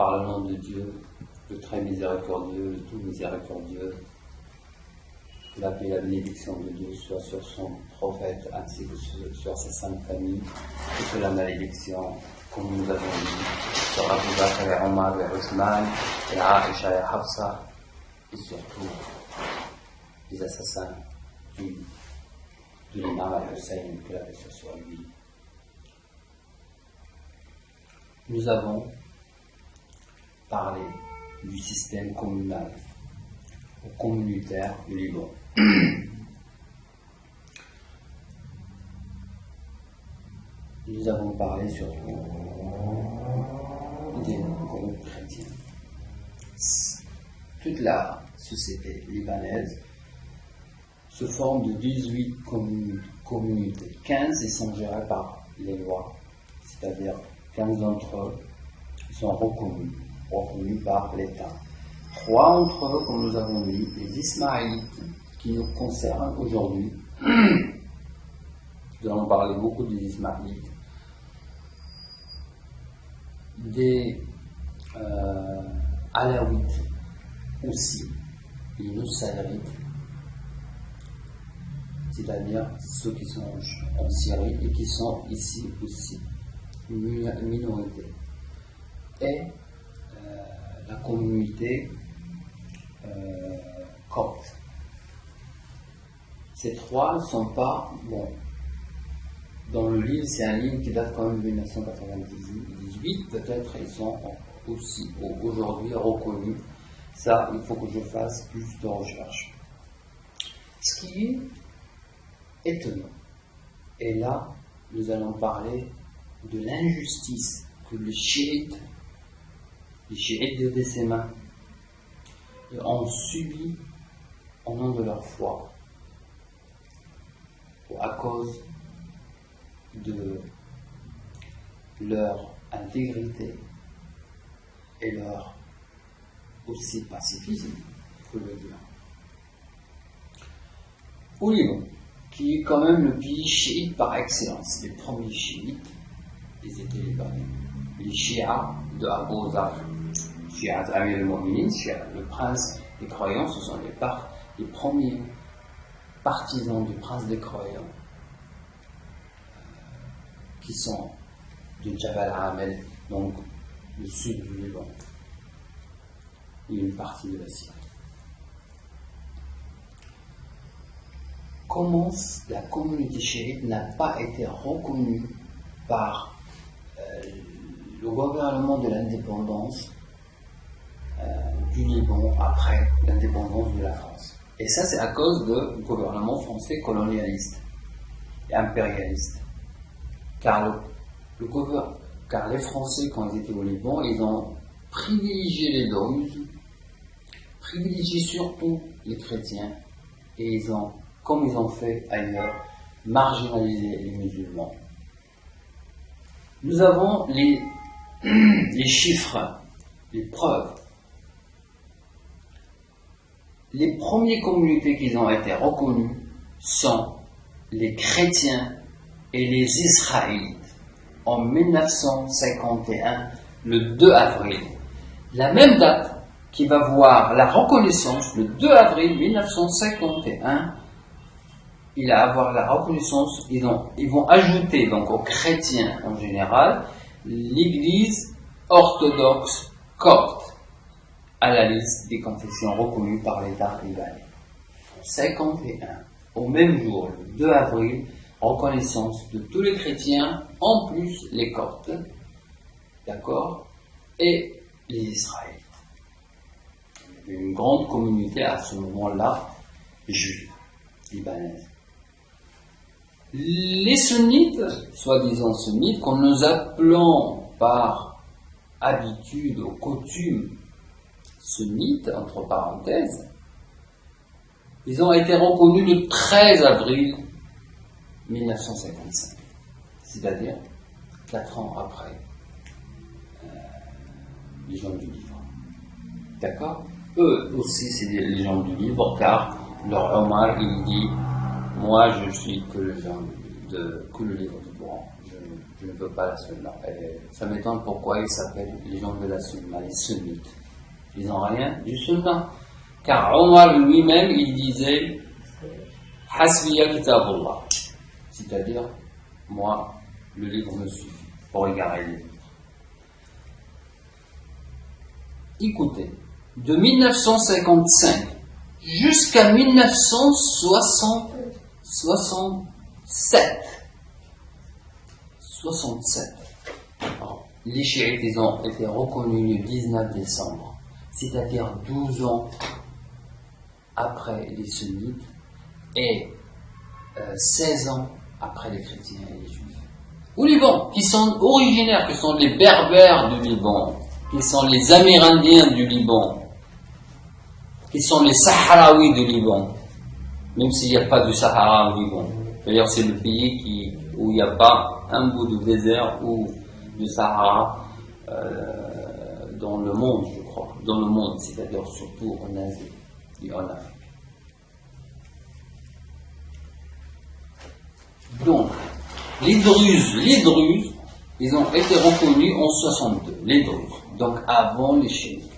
par le nom de Dieu, le très miséricordieux, le tout miséricordieux, que la paix et la bénédiction de Dieu soit sur son prophète ainsi que sur sa sainte famille, et que la malédiction, comme nous avons dit, sur Abu Bakr et Omar et Othman et Aïcha et Hafsa, et surtout les assassins de l'imam al-Hussein, que la paix soit sur lui. Nous avons parlé du système communal ou communautaire du Liban. Nous avons parlé surtout des groupes chrétiens. Toute la société libanaise se forme de 18 communautés. 15 ils sont gérés par les lois, c'est-à-dire 15 d'entre eux sont reconnus par l'État. 3 d'entre eux, comme nous avons dit, les Ismaélites, qui nous concernent aujourd'hui. Nous allons parler beaucoup des Ismaélites. Des Alaouites aussi, les Nusayrites, c'est-à-dire ceux qui sont en Syrie et qui sont ici aussi, une minorité. Et la communauté copte. Ces 3 ne sont pas, bon, dans le livre, c'est un livre qui date quand même de 1998, peut-être ils sont aussi aujourd'hui reconnus. Ça, il faut que je fasse plus de recherche. Ce qui est étonnant, et là, nous allons parler de l'injustice que les chiites de Décéma ont subi au nom de leur foi, à cause de leur intégrité et leur aussi pacifisme, il faut le dire. Au Liban, qui est quand même le pays chiite par excellence, les premiers chiites, ils étaient libanais. Les chiites de Abu Zar, chiites Amir al-Mu'minin, le prince des croyants, ce sont les premiers partisans du prince des croyants, qui sont de Jabal Amel, donc le sud du Liban, et une partie de la Syrie. Comment la communauté chiite n'a pas été reconnue par le gouvernement de l'indépendance du Liban après l'indépendance de la France? Et ça, c'est à cause du gouvernement français colonialiste et impérialiste. Car les Français, quand ils étaient au Liban, ils ont privilégié les Druzes, privilégié surtout les chrétiens, et ils ont, comme ils ont fait ailleurs, marginalisé les musulmans. Nous avons les chiffres, les preuves. Les premières communautés qui ont été reconnues sont les chrétiens et les Israélites en 1951, le 2 avril. La même date qui va voir la reconnaissance, le 2 avril 1951, il va avoir la reconnaissance, ils vont ajouter donc aux chrétiens en général l'église orthodoxe copte à la liste des confessions reconnues par l'État libanais. En 1951, au même jour, le 2 avril, reconnaissance de tous les chrétiens, en plus les coptes, d'accord, et les Israélites. Il y avait une grande communauté à ce moment-là, juive, libanaise. Les sunnites, soi-disant sunnites, qu'on nous appelons par habitude ou coutume sunnites, entre parenthèses, ils ont été reconnus le 13 avril 1955, c'est-à-dire 4 ans après les gens du livre. D'accord? Eux aussi, c'est les gens du livre, car leur Omar, il dit: moi, je suis que le livre du Coran. Je ne veux pas la sunna. Et ça m'étonne pourquoi ils s'appellent les gens de la sunna, les sunnites. Ils n'ont rien du sunna. Car Omar lui-même, il disait Hasbiya kitabullah. C'est-à-dire, moi, le livre me suffit pour égarer les livres. Écoutez, de 1955 jusqu'à 1967, les chiites ils ont été reconnus le 19 décembre, c'est-à-dire 12 ans après les sunnites et 16 ans après les chrétiens et les juifs. Au Liban, qui sont originaires, qui sont les berbères du Liban, qui sont les amérindiens du Liban, qui sont les sahraouis du Liban, même s'il n'y a pas du Sahara au Liban. D'ailleurs, c'est le pays où il n'y a pas un bout de désert ou du Sahara dans le monde, je crois. Dans le monde, c'est-à-dire surtout en Asie et en Afrique. Donc, les Druzes, ils ont été reconnus en 62, les Druzes, donc avant les chiites.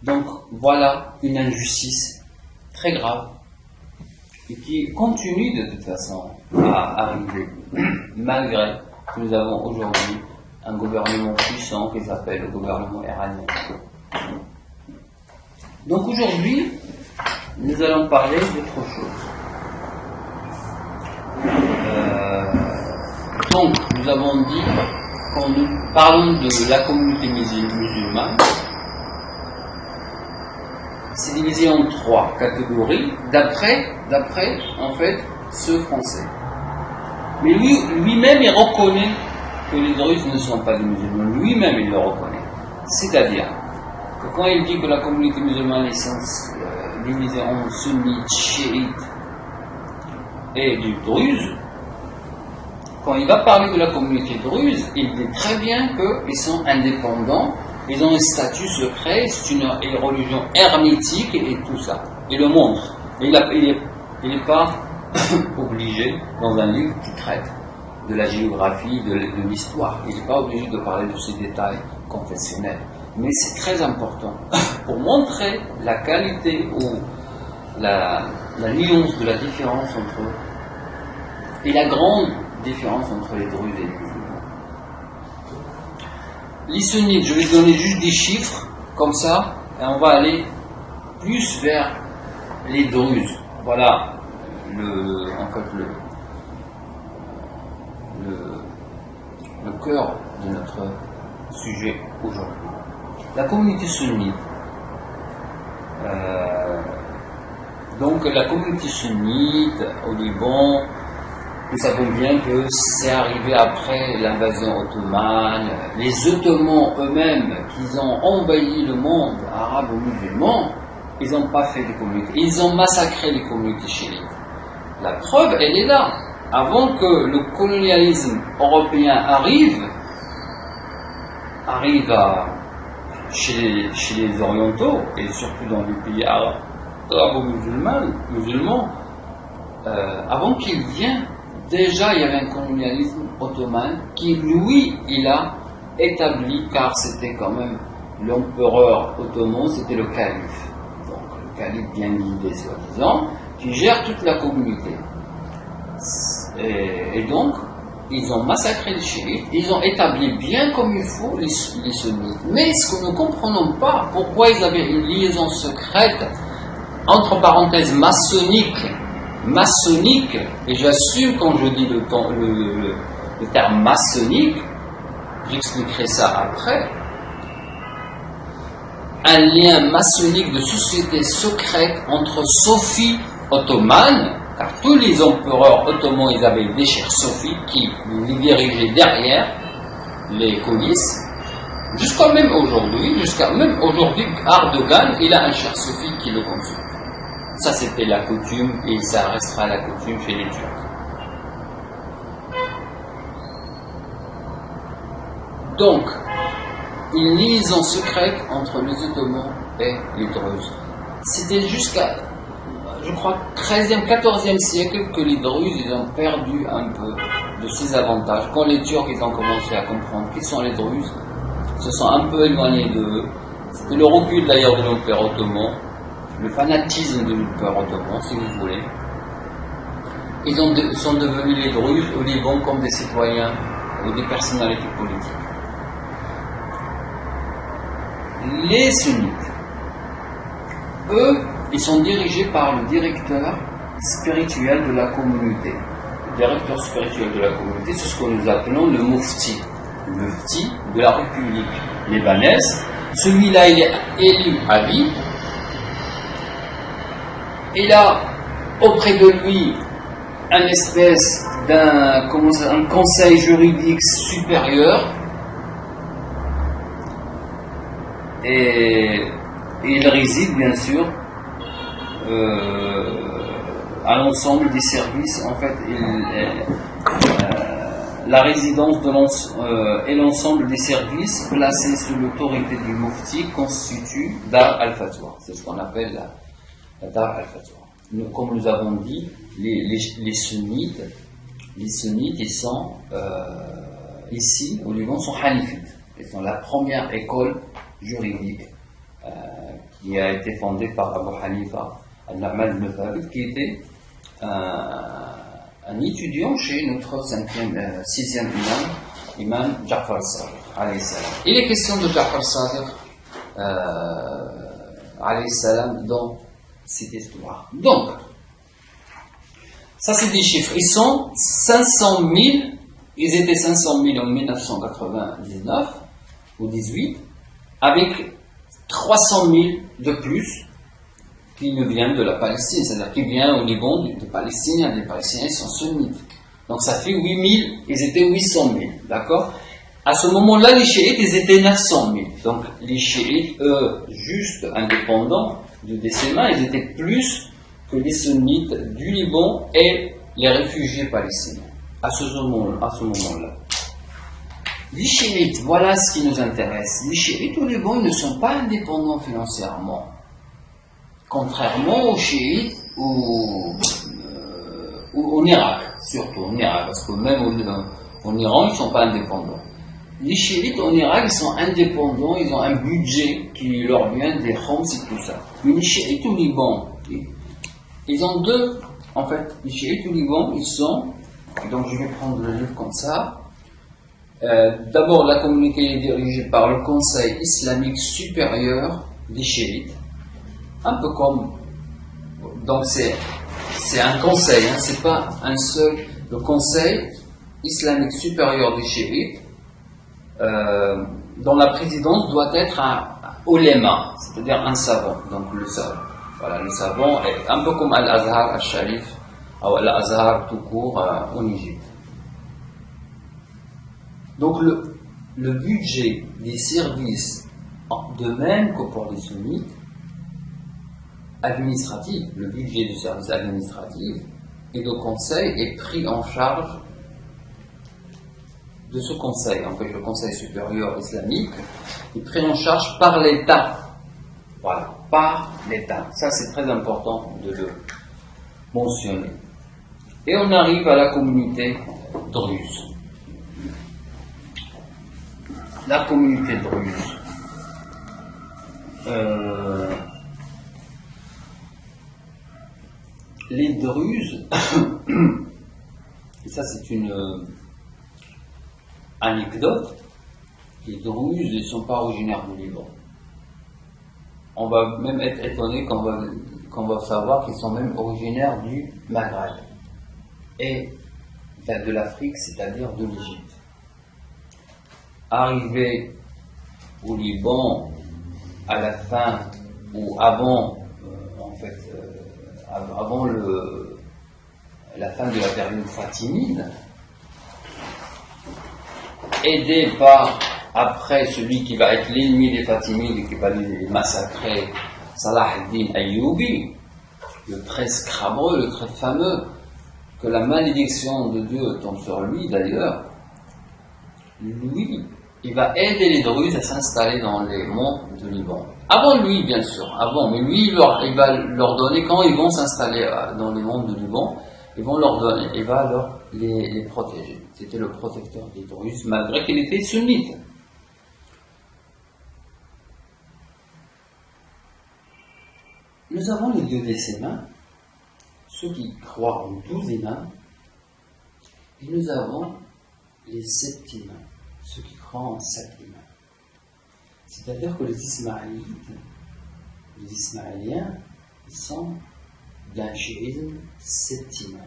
Donc, voilà une injustice très grave et qui continue de toute façon à arriver, malgré que nous avons aujourd'hui un gouvernement puissant qui s'appelle le gouvernement iranien. Donc aujourd'hui, nous allons parler d'autre chose. Donc, nous avons dit, quand nous parlons de la communauté musulmane, c'est divisé en 3 catégories, d'après en fait, ce français. Mais lui-même, il reconnaît que les Druzes ne sont pas des musulmans. Lui-même, il le reconnaît. C'est-à-dire que quand il dit que la communauté musulmane est divisée en sunnites, chiites et du Druze, quand il va parler de la communauté druze, il dit très bien qu'ils sont indépendants, ils ont un statut secret, c'est une religion hermétique et tout ça. Il le montre. Il n'est pas obligé, dans un livre qui traite de la géographie, de l'histoire, il n'est pas obligé de parler de ces détails confessionnels. Mais c'est très important pour montrer la qualité ou la nuance de la différence entre eux et la grande différence entre les Druzes et les musulmans. Les sunnites, je vais donner juste des chiffres, comme ça, et on va aller plus vers les Druzes. Voilà le cœur de notre sujet aujourd'hui. La communauté sunnite. Donc la communauté sunnite au Liban, nous savons bien que c'est arrivé après l'invasion ottomane. Les Ottomans eux-mêmes, qui ont envahi le monde arabo-musulman, ils n'ont pas fait de communauté. Ils ont massacré les communautés chiites. La preuve, elle est là. Avant que le colonialisme européen arrive chez les orientaux, et surtout dans les pays arabo-musulmans, avant qu'il vienne, déjà il y avait un colonialisme ottoman qui, lui, il a établi, car c'était quand même l'empereur ottoman, c'était le calife. Donc le calife bien guidé, soi-disant, qui gère toute la communauté. Et donc, ils ont massacré les chiites, ils ont établi bien comme il faut les sunnites. Mais ce que nous ne comprenons pas, pourquoi ils avaient une liaison secrète, entre parenthèses maçonnique, et j'assume quand je dis le terme maçonnique, j'expliquerai ça après, un lien maçonnique de société secrète entre Sophie ottomane, car tous les empereurs ottomans, ils avaient des chers Sophie qui les dirigeaient derrière les coulisses, jusqu'à même aujourd'hui, Erdogan, il a un cher Sophie qui le consulte. Ça, c'était la coutume et ça restera la coutume chez les Turcs. Donc, une liaison secrète entre les Ottomans et les Druzes. C'était jusqu'à je crois, 13e, 14e siècle que les Druzes ils ont perdu un peu de ces avantages. Quand les Turcs ils ont commencé à comprendre qui sont les Druzes, ils se sont un peu éloignés d'eux. C'était le recul d'ailleurs de l'Empire ottoman, le fanatisme de l'Empire ottoman, si vous voulez. Ils sont devenus les Druzes au Liban comme des citoyens ou des personnalités politiques. Les sunnites, eux, ils sont dirigés par le directeur spirituel de la communauté. Le directeur spirituel de la communauté, c'est ce que nous appelons le mufti. Le mufti de la République libanaise. Celui-là, il est élu à vie. Il a auprès de lui un espèce un conseil juridique supérieur. Et il réside bien sûr à l'ensemble des services. En fait, la résidence et l'ensemble des services placés sous l'autorité du Mufti constituent Dar al-Fatwa. C'est ce qu'on appelle la Dar al-Fatwa. Comme nous avons dit, les sunnites, ils sont ici au Liban, sont hanifites. Ils sont la première école juridique qui a été fondée par Abu Hanifa al-Nu'man ibn Thabit, qui était un étudiant chez notre 6e imam Ja'far al-Sadiq alayhi salam. Il est question de Ja'far al-Sadiq alayhi salam dans cette histoire. Donc, ça c'est des chiffres. Ils sont 500 000, ils étaient 500 000 en 1999 ou 18, avec 300 000 de plus qui nous viennent de la Palestine, c'est-à-dire qui viennent au Liban des Palestiniens. Les Palestiniens sont sunnites. Donc ça fait 8 000, ils étaient 800 000, d'accord? À ce moment-là, les chiites, ils étaient 900 000. Donc les chiites, eux, juste indépendants du décémat, ils étaient plus que les sunnites du Liban et les réfugiés palestiniens. À ce moment-là. Les chiites, voilà ce qui nous intéresse. Les chiites au Liban, ils ne sont pas indépendants financièrement. Contrairement aux chiites ou en Irak, surtout en Irak, parce que même en Iran, ils ne sont pas indépendants. Les chiites en Irak, ils sont indépendants, ils ont un budget qui leur vient des Homs et tout ça. Mais les chiites au Liban, ils ont deux, en fait, les chiites au Liban, ils sont, donc je vais prendre le livre comme ça. D'abord, la communauté est dirigée par le Conseil islamique supérieur des chiites. Un peu comme, donc c'est un conseil, hein, c'est pas un seul, le Conseil islamique supérieur des chiites, dont la présidence doit être un ulema, c'est-à-dire un savant, donc le savant. Voilà, le savant est un peu comme Al-Azhar al-Sharif, ou Al-Azhar tout court en Égypte. Donc le budget des services, de même que pour les sunnites, administratif, le budget du service administratif et de conseil est pris en charge de ce conseil. En fait, le Conseil supérieur islamique est pris en charge par l'État. Voilà, par l'État. Ça, c'est très important de le mentionner. Et on arrive à la communauté druze. La communauté druze. Les Druzes, et ça c'est une anecdote, les Druzes ne sont pas originaires du Liban. On va même être étonné qu'on va savoir qu'ils sont même originaires du Maghreb et de l'Afrique, c'est-à-dire de l'Égypte. Arrivés au Liban à la fin ou avant, avant la fin de la période fatimide, aidé par, après, celui qui va être l'ennemi des Fatimides et qui va les massacrer, Salah ad-Din Ayyubi, le très scabreux, le très fameux, que la malédiction de Dieu tombe sur lui d'ailleurs. Lui, il va aider les Druzes à s'installer dans les monts du Liban. Avant lui, bien sûr, avant, mais lui, il va leur donner, quand ils vont s'installer dans les mondes de Liban, ils vont leur donner, il va alors les protéger. C'était le protecteur des Druzes, malgré qu'il était sunnite. Nous avons les 2 décimins, ceux qui croient en 12 imams, et nous avons les septimains, ceux qui croient en 7 imams. C'est-à-dire que les Ismaéliens, ils sont d'un chiisme septimain.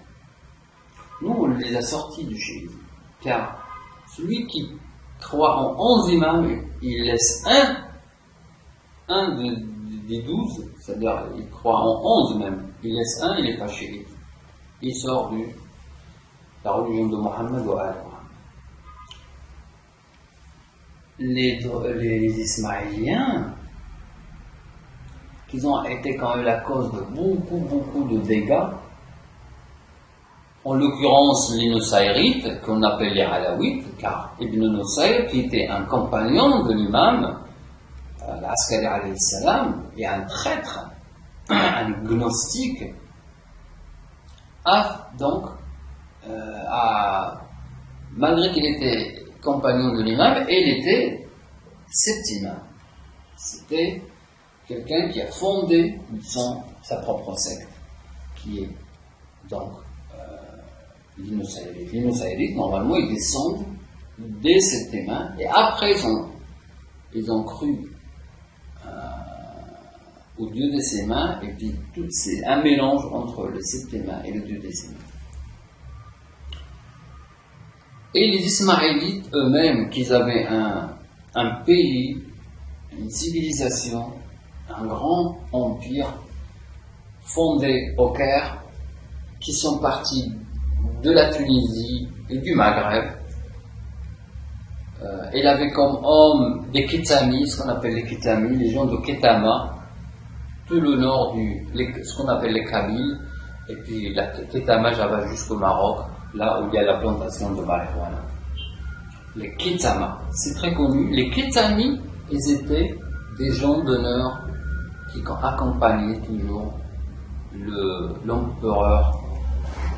Nous, on les a sortis du chiisme, car celui qui croit en 11 imams, il laisse un des 12, c'est-à-dire il croit en 11 même, il laisse un, il n'est pas chiite. Il sort de la religion de Mohammed ou Al-Muhammad. Les Ismaéliens, qui ont été quand même la cause de beaucoup de dégâts, en l'occurrence les Nusayrites, qu'on appelle les Alaouites, car Ibn Nusayr, qui était un compagnon de l'imam, l'Askari alayhi salam, et un traître, un gnostique, malgré qu'il était compagnon de l'imam, et il était septimam. C'était quelqu'un qui a fondé sa propre secte, qui est donc l'Inusayrites. L'Inusayrites, normalement, ils descendent des septimins, et après ils ont cru au Dieu des sémains, et puis c'est un mélange entre le septimin et le Dieu des sémains. Et les Ismaélites eux-mêmes, qu'ils avaient un pays, une civilisation, un grand empire fondé au Caire, qui sont partis de la Tunisie et du Maghreb. Il avait comme homme des Kétamis, ce qu'on appelle les Kétamis, les gens de Kétama, tout le nord ce qu'on appelle les Kabyles, et puis la Kétama, va jusqu'au Maroc, là où il y a la plantation de marijuana. Les Kétama, c'est très connu. Les Kétamis, ils étaient des gens d'honneur qui accompagnaient toujours l'empereur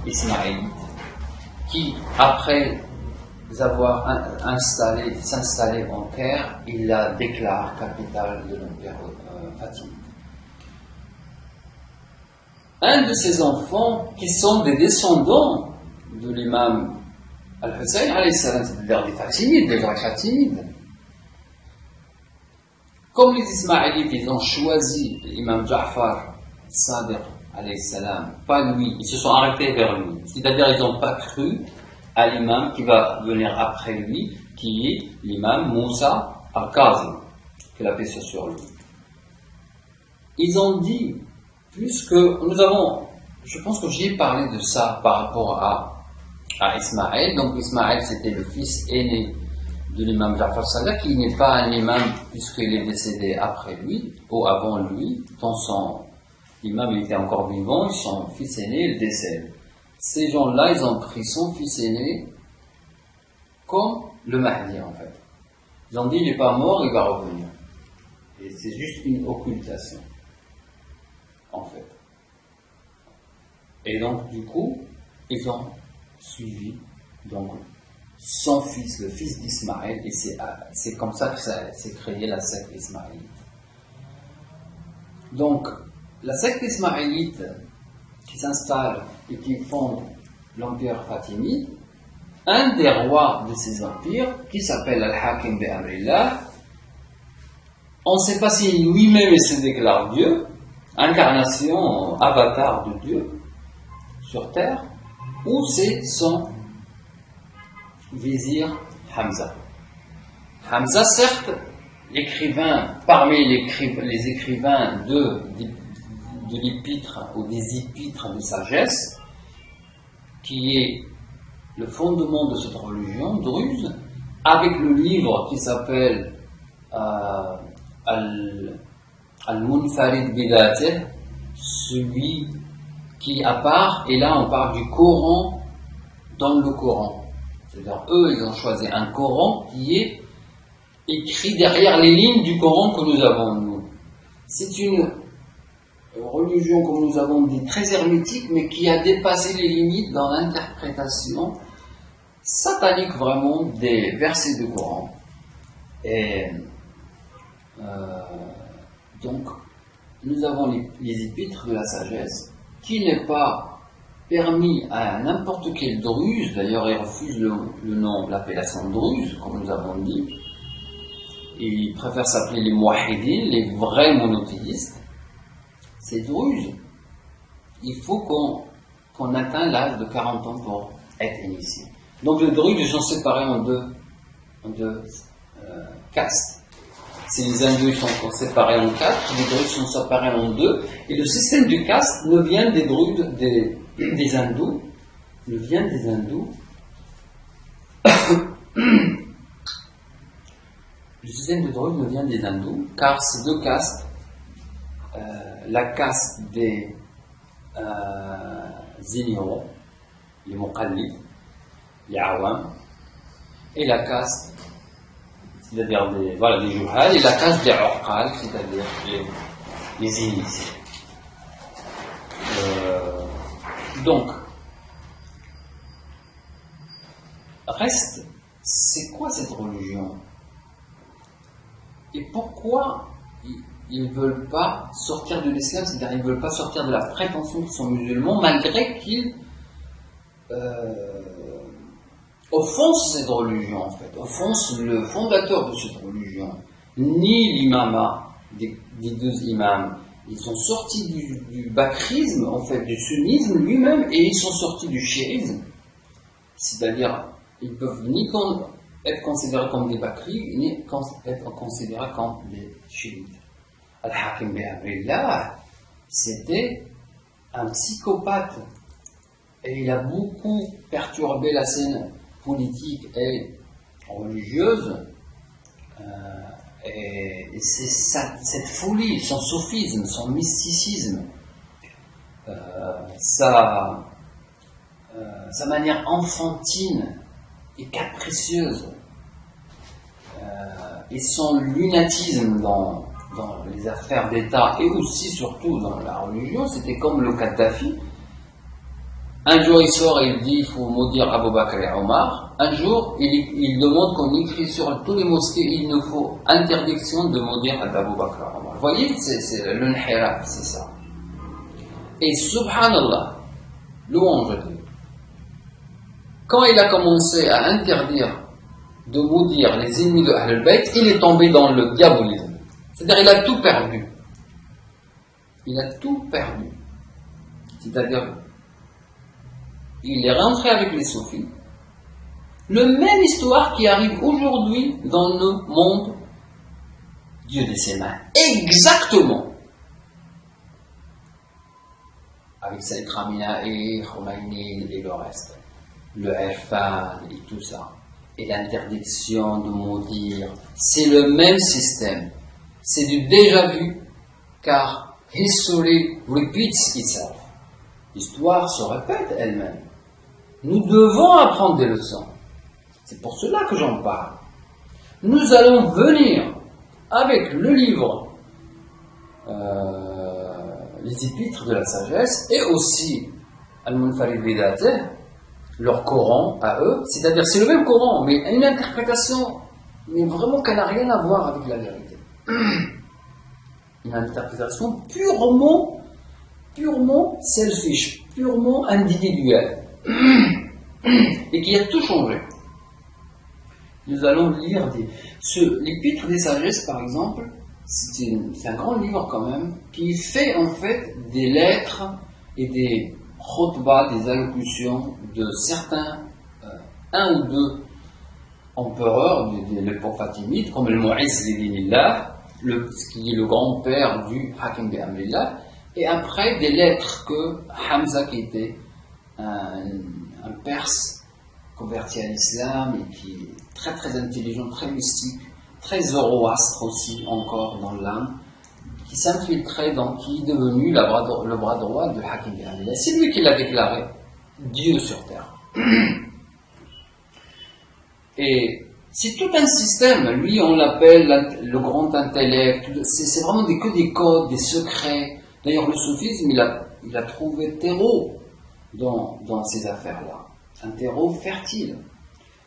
ismaélite, qui, après avoir s'installé en Caire, il la déclare capitale de l'empire fatimide. Un de ses enfants, qui sont des descendants de l'imam Al-Hussein, c'est-à-dire des Fatimides, des vrais Fatimides. Comme les Ismaélites, ils ont choisi l'imam Ja'far Sadiq, pas lui, ils se sont arrêtés vers lui. C'est-à-dire, ils n'ont pas cru à l'imam qui va venir après lui, qui est l'imam Moussa al-Kazim, que la paix soit sur lui. Ils ont dit, puisque nous avons, je pense que j'ai parlé de ça par rapport à Ismaël. Donc Ismaël, c'était le fils aîné de l'imam Ja'far Sadiq, qui n'est pas un imam puisqu'il est décédé après lui ou avant lui. L'imam il était encore vivant, son fils aîné il décède. Ces gens-là, ils ont pris son fils aîné comme le Mahdi en fait. Ils ont dit il n'est pas mort, il va revenir. Et c'est juste une occultation en fait. Et donc du coup, ils ont suivi donc son fils, le fils d'Ismaël, et c'est comme ça que s'est créée la secte ismaélite. Donc, la secte ismaélite qui s'installe et qui fonde l'empire fatimide, un des rois de ces empires, qui s'appelle Al-Hakim bi Amrillah, on ne sait pas si lui-même il se déclare Dieu, incarnation, avatar de Dieu sur terre, ou c'est son vizir Hamza. Hamza, certes, l'écrivain, parmi les écrivains de l'épître ou des épîtres de sagesse, qui est le fondement de cette religion druze, avec le livre qui s'appelle Al-Munfarid Bidateh, celui qui est à part, et là on parle du Coran dans le Coran. C'est-à-dire, eux, ils ont choisi un Coran qui est écrit derrière les lignes du Coran que nous avons, nous. C'est une religion, comme nous avons dit, très hermétique, mais qui a dépassé les limites dans l'interprétation satanique vraiment des versets du Coran. Et donc, nous avons les épîtres de la sagesse, qui n'est pas permis à n'importe quel druze, d'ailleurs il refuse le nom, l'appellation druze, comme nous avons dit. Il préfère s'appeler les muwahhidines, les vrais monothéistes. Ces druzes, il faut qu'on atteigne l'âge de 40 ans pour être initié. Donc les druses sont séparés en deux castes. Si les hindous sont séparés en 4, les druses sont séparés en 2, et le système du caste ne vient des druses, des hindous, ne vient des hindous. Le système de druses ne vient des hindous, car ces deux castes, la caste des ignorants, les muqallid, les awam, et la caste, c'est-à-dire des juhal, et la caste des uqal, c'est-à-dire les initiés. Donc, reste, c'est quoi cette religion? Et pourquoi ils ne veulent pas sortir de l'islam, c'est-à-dire ils ne veulent pas sortir de la prétention qu'ils sont musulmans, malgré qu'ils offensent cette religion, en fait, offensent le fondateur de cette religion, ni l'imama des deux imams. Ils sont sortis du bakrisme, en fait, du sunnisme lui-même, et ils sont sortis du chiisme, c'est-à-dire ils peuvent ni être considérés comme des bakris, ni être considérés comme des chiites. Al-Hakim bi Amrillah, c'était un psychopathe, et il a beaucoup perturbé la scène politique et religieuse, et c'est cette folie, son sophisme, son mysticisme, sa manière enfantine et capricieuse, et son lunatisme dans les affaires d'État et aussi surtout dans la religion, c'était comme le Kadhafi. Un jour il sort et il dit il faut maudire Abu Bakr et Omar. Un jour il demande qu'on écrit sur tous les mosquées il nous faut interdiction de maudire Abu Bakr et Omar. Vous voyez, c'est le nhiraf, c'est ça. Et subhanallah, louange à Dieu, quand il a commencé à interdire de maudire les ennemis de Ahl al-Bayt, il est tombé dans le diabolisme. C'est-à-dire il a tout perdu. Il a tout perdu. C'est-à-dire il est rentré avec les soufis. Le même histoire qui arrive aujourd'hui dans le monde, Dieu de ses mains. Exactement. Avec Saïd Khamenei, Khomeini et le reste. Le Irfan et tout ça. Et l'interdiction de maudire. C'est le même système. C'est du déjà vu, car history repeats itself. L'histoire se répète elle-même. Nous devons apprendre des leçons. C'est pour cela que j'en parle. Nous allons venir avec le livre, les épîtres de la sagesse, et aussi Al-Munfarid Bidateh, leur Coran à eux, c'est-à-dire c'est le même Coran, mais une interprétation, mais vraiment qu'elle n'a rien à voir avec la vérité. Une interprétation purement selfish, purement individuelle, et qui a tout changé. Nous allons lire l'Épître des Sagesses, par exemple, c'est un grand livre quand même, qui fait en fait des lettres et des khutbas, des allocutions de certains, un ou deux empereurs de l'époque fatimide, comme le Mu'izz li-Dinillah, qui est le grand-père du Hakim bi Amrillah, et après des lettres que Hamza, qui était un Perse converti à l'islam et qui est très très intelligent, très mystique, très zoroastre aussi encore dans l'âme, qui s'infiltrait qui est devenu le bras droit de Hakim bi Amrillah. C'est lui qui l'a déclaré Dieu sur terre. Et C'est tout un système. Lui, on l'appelle le grand intellect. C'est vraiment que des codes, des secrets. D'ailleurs, le soufisme, il a trouvé terreau dans ces affaires-là. Un terreau fertile.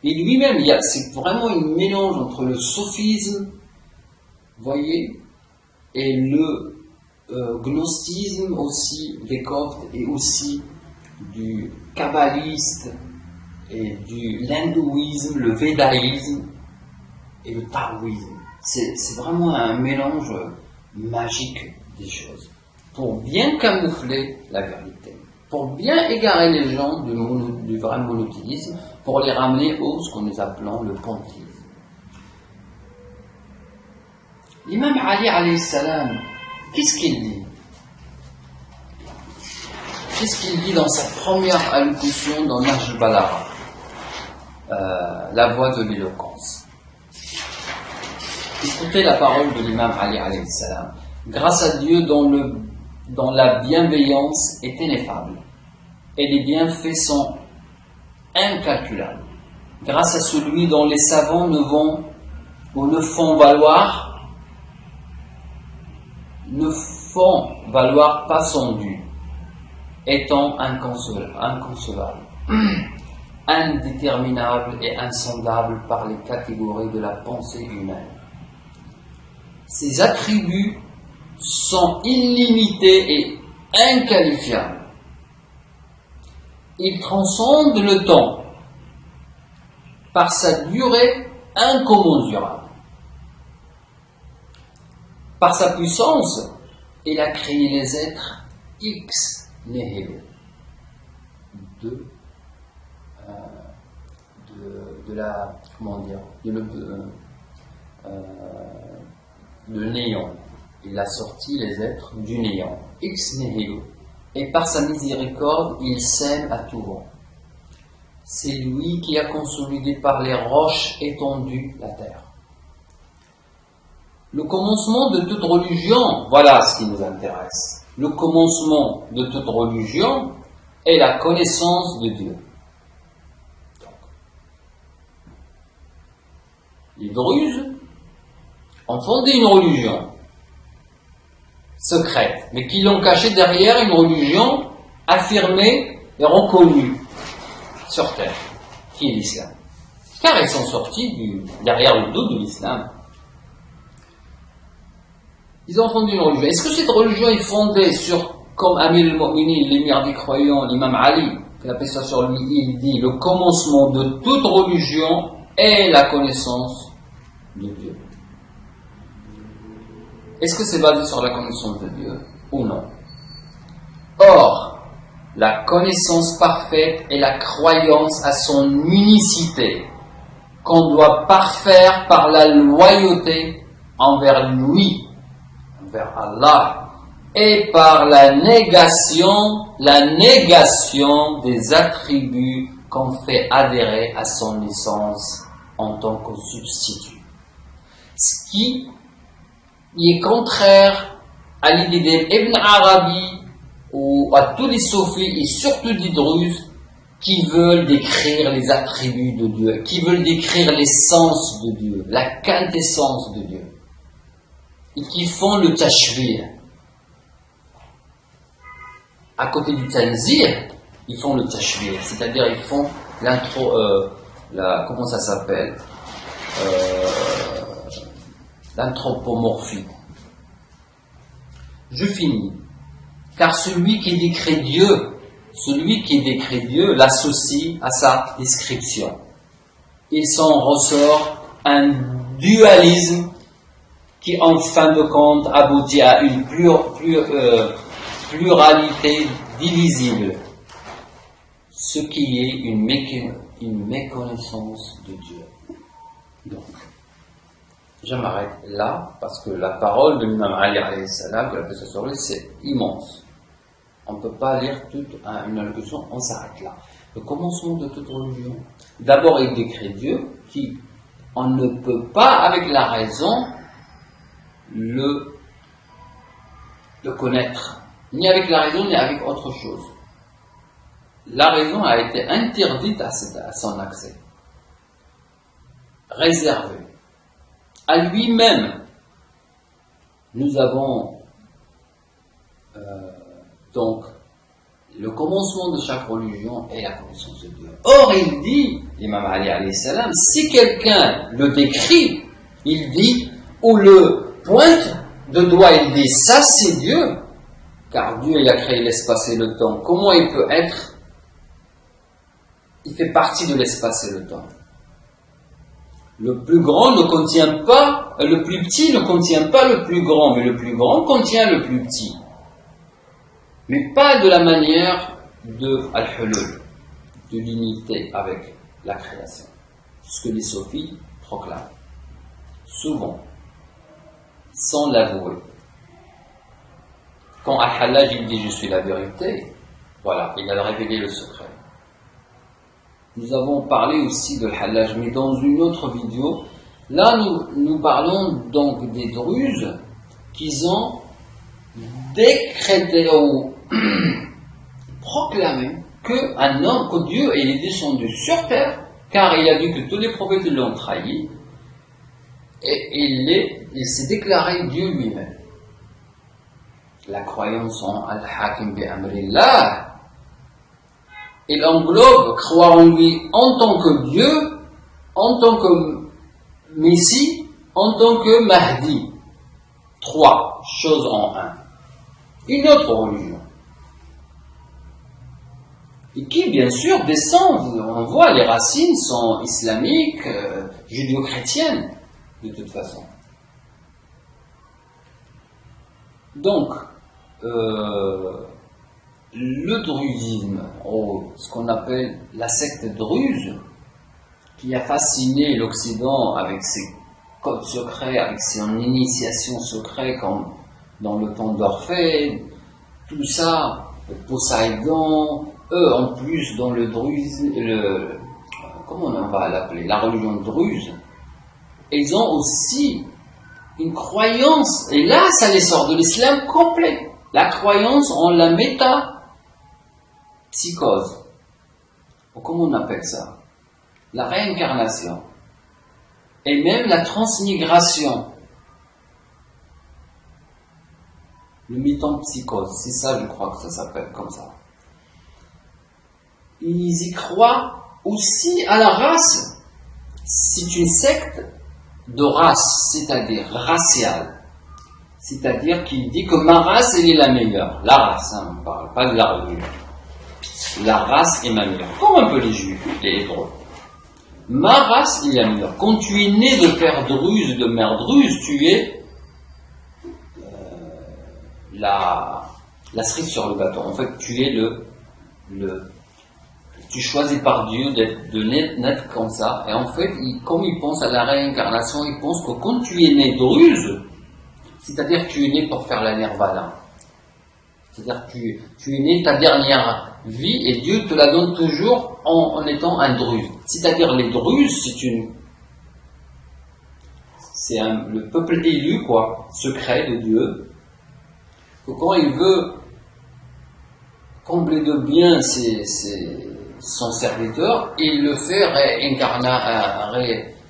Et lui-même, c'est vraiment un mélange entre le sophisme, voyez, et le gnostisme aussi des Coptes, et aussi du kabbaliste, et de l'hindouisme, le védaïsme et le taoïsme. C'est vraiment un mélange magique des choses, pour bien camoufler la vérité, pour bien égarer les gens du vrai monothéisme, pour les ramener ce que nous appelons le panthéisme. L'imam Ali alayhi salam, qu'est-ce qu'il dit? Qu'est-ce qu'il dit dans sa première allocution dans Nahj al-Balagha, la voie de l'éloquence? Écoutez la parole de l'imam Ali alayhi salam. Grâce à Dieu dont la bienveillance est ineffable et les bienfaits sont incalculables. Grâce à celui dont les savants ne font valoir pas son dû, étant inconcevable, indéterminable et insondable par les catégories de la pensée humaine. Ses attributs sont illimités et inqualifiables. Il transcende le temps par sa durée incommensurable. Par sa puissance, il a créé les êtres ex nihilo de néant. Il a sorti les êtres du néant, ex nihilo, et par sa miséricorde, il sème à tout vent. C'est lui qui a consolidé par les roches étendues la terre. Le commencement de toute religion, voilà ce qui nous intéresse. Le commencement de toute religion est la connaissance de Dieu. Les Druzes ont fondé une religion secrète, mais qui l'ont cachée derrière une religion affirmée et reconnue sur terre, qui est l'islam. Car ils sont sortis derrière le dos de l'islam. Ils ont fondé une religion. Est-ce que cette religion est fondée sur, comme Amir al-Mu'minin, l'émir des croyants, l'imam Ali, que la paix soit sur lui, il dit, le commencement de toute religion est la connaissance de Dieu. Est-ce que c'est basé sur la connaissance de Dieu ou non? Or, la connaissance parfaite est la croyance à son unicité, qu'on doit parfaire par la loyauté envers lui, vers Allah, et par la négation des attributs qu'on fait adhérer à son essence en tant que substitut. Ce qui est contraire à l'idée d'Ibn Arabi ou à tous les soufis et surtout des Druzes qui veulent décrire les attributs de Dieu, qui veulent décrire l'essence de Dieu, la quintessence de Dieu, et qui font le tashbih. À côté du tanzir, ils font le tashbih, c'est-à-dire ils font comment ça s'appelle, l'anthropomorphie. Je finis. Car celui qui décrit Dieu l'associe à sa description. Il s'en ressort un dualisme qui, en fin de compte, aboutit à une pluralité divisible, ce qui est une méconnaissance de Dieu. Donc, je m'arrête là, parce que la parole de l'imam Ali alayhi salam, que la paix soit sur lui, c'est immense. On ne peut pas lire toute une allocution, on s'arrête là. Le commencement de toute religion. D'abord, il décrit Dieu, qui, on ne peut pas, avec la raison, le connaître. Ni avec la raison, ni avec autre chose. La raison a été interdite à son accès. réservé à lui-même. Nous avons donc le commencement de chaque religion est la connaissance de Dieu. Or, il dit, l'imam Ali alayhi salam, si quelqu'un le décrit, il dit, ou le pointe de doigt, il dit, ça c'est Dieu, car Dieu il a créé l'espace et le temps. Comment il peut être? Il fait partie de l'espace et le temps. Le plus grand ne contient pas, le plus petit ne contient pas le plus grand, mais le plus grand contient le plus petit. Mais pas de la manière de Al-Hulul, de l'unité avec la création. Ce que les sophies proclament, souvent, sans l'avouer. Quand Al-Hallaj il dit je suis la vérité, voilà, il a révélé le secret. Nous avons parlé aussi de Al-Hallaj, mais dans une autre vidéo. Là, nous parlons donc des Druzes qui ont décrété ou proclamé que Dieu est descendu sur terre, car il a vu que tous les prophètes l'ont trahi, et il s'est déclaré Dieu lui-même. La croyance en Al-Hakim bi Amrillah, il englobe croire en lui en tant que Dieu, en tant que Messie, en tant que Mahdi. 3 choses en un. Une autre religion. Et qui, bien sûr, descend, on voit, les racines sont islamiques, judéo-chrétiennes, de toute façon. Donc, le druzisme, ou ce qu'on appelle la secte druze, qui a fasciné l'Occident avec ses codes secrets, avec son initiation secrète, comme dans le temps d'Orphée, tout ça, Poséidon, eux en plus dans le druze, comment on va l'appeler, la religion druze, ils ont aussi une croyance, et là ça les sort de l'islam complet, la croyance en la métapsychose, ou comment on appelle ça, la réincarnation, et même la transmigration, le métempsychose, c'est ça je crois que ça s'appelle comme ça. Ils y croient aussi à la race. C'est une secte de race, c'est-à-dire raciale. C'est-à-dire qu'il dit que ma race, elle est la meilleure. La race, on ne parle pas de la religion. La race est ma meilleure. Comme un peu les juifs, les hébreux. Ma race est la meilleure. Quand tu es né de père druze, de mère druze, tu es la cerise sur le bâton. En fait, tu es tu choisis par Dieu de naître comme ça, et en fait, comme il pense à la réincarnation, il pense que quand tu es né druze, c'est-à-dire que tu es né pour faire la nirvana, c'est-à-dire que tu es né ta dernière vie, et Dieu te la donne toujours en étant un druze. C'est-à-dire les druzes, c'est le peuple élu, quoi, secret de Dieu, que quand il veut combler de bien son serviteur, il le fait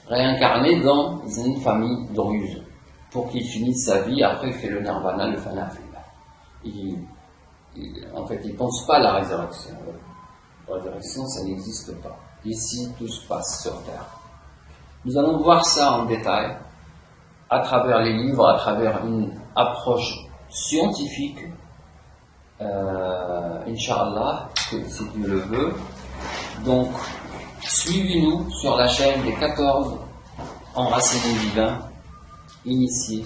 réincarner dans une famille druze pour qu'il finisse sa vie. Après il fait le nirvana, le fanafila. En fait, il ne pense pas à la résurrection. La résurrection, ça n'existe pas. Ici, tout se passe sur terre. Nous allons voir ça en détail à travers les livres, à travers une approche scientifique, Inch'Allah, si Dieu le veut. Donc, suivez-nous sur la chaîne des 14 enracinés divins, initiés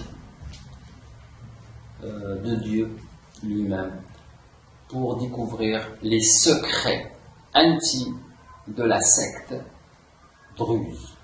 de Dieu lui-même, pour découvrir les secrets intimes de la secte druze.